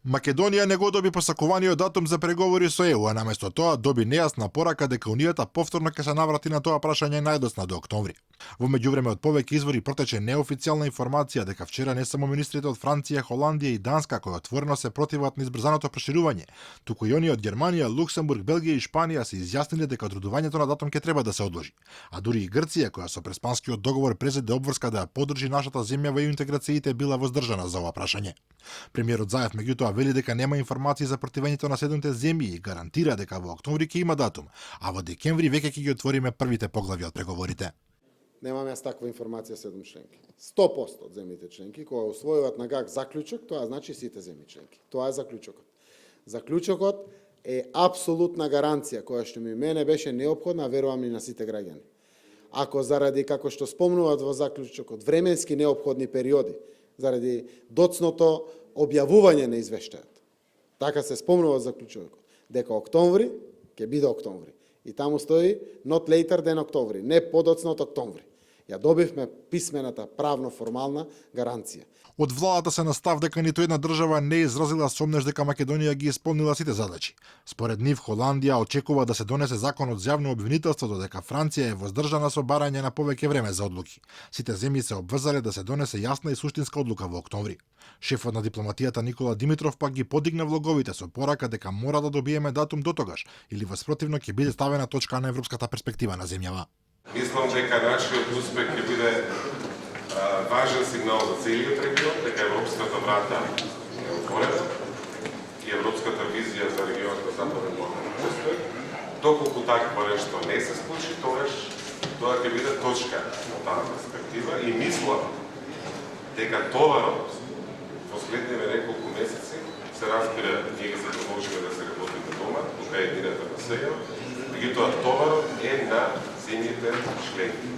Македонија не го доби посакуваниот датум за преговори со ЕУ, а наместо тоа доби нејасна порака дека Унијата повторно ќе се наврати на тоа прашање најдосна до октомври. Во меѓувреме од повеќе извори протече неофицијална информација дека вчера не само министрите од Франција, Холандија и Данска кои отворено се противат на избрзаното проширување, туку и оние од Германија, Луксембург, Белгија и Шпанија се изјасниле дека одрудувањето на датум ќе треба да се одложи. А дури и Грција, која со преспанскиот договор презеде обврска да ја поддржи нашата земја во интеграциите, била воздржана за ова прашање. Премиерот Заев меѓутоа вели дека нема информации за противењето на 7 земји и гарантира дека во октомври ќе има датум, а во декември веќе ќе ги отвориме првите поглави од преговорите. Немам јас таква информација 7 членки. 100% од земјите членки кои усвојуваат на ГАК заклучок, тоа значи сите земји членки. Тоа е заклучокот. Заклучокот е апсолутна гаранција која што мене беше неопходна, верувам и на сите граѓани. Ако заради, како што спомнуваат во заклучокот, временски неопходни периоди, заради доцното објавување на извештајот, така се спомнува заклучокот, дека октомври ќе биде октомври. И таму стои not later than октомври, не подоцна од октомври. Ја добивме писмената правно-формална гаранција. Од владата се настав дека ниту една држава не изразила сомнеж дека Македонија ги исполнила сите задачи. Според нив, Холандија очекува да се донесе законот за јавно обвинителство, додека Франција е воздржана со барање на повеќе време за одлуки. Сите земји се обврзале да се донесе јасна и суштинска одлука во октомври. Шефот на дипломатијата Никола Димитров пак ги подигна влоговите со порака дека мора да добиеме датум дотогаш, или воспротивно ќе биде ставена точка на европската перспектива на земјава. Мислам дека нашиот успех ќе биде важен сигнал за целиот регион, дека европската врата е отворена и европската визија за регионот на Западен Балкан постои. Доколку такво нешто не се случи, тоа ќе биде точка на таа перспектива и мислам дека товарот во следниве неколку месеци се разбира, ние се продолжиме да се работиме дома, тука е едината на сега, меѓутоа товарот е на земјите членки.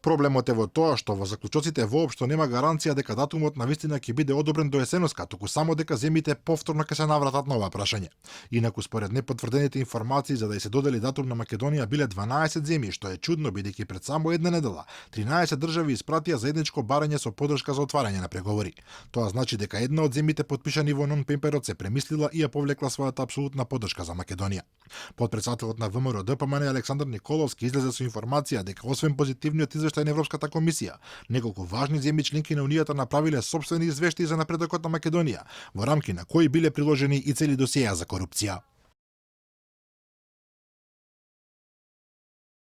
Проблемот е во тоа што во заклучоците воопшто нема гаранција дека датумот навистина ќе биде одобрен до есеноска, туку само дека земјите повторно ќе се навратат на ова прашање. Инаку според непотврдените информации за да се додели датум на Македонија биле 12 земји, што е чудно бидејќи пред само една недела 13 држави испратија заедничко барање со поддршка за отварање на преговори. Тоа значи дека една од земјите потпишани во нон-пейперот се премислила и ја повлекла својата апсолутна поддршка за Македонија. Подпредседателот на ВМРО ДПМН Александар Николовски излезе со информација дека освен позитивниот извештај на Европската комисија, неколку важни земји членки на Унијата направиле сопствени извештаи за напредокот на Македонија, во рамки на кои биле приложени и цели досиеа за корупција.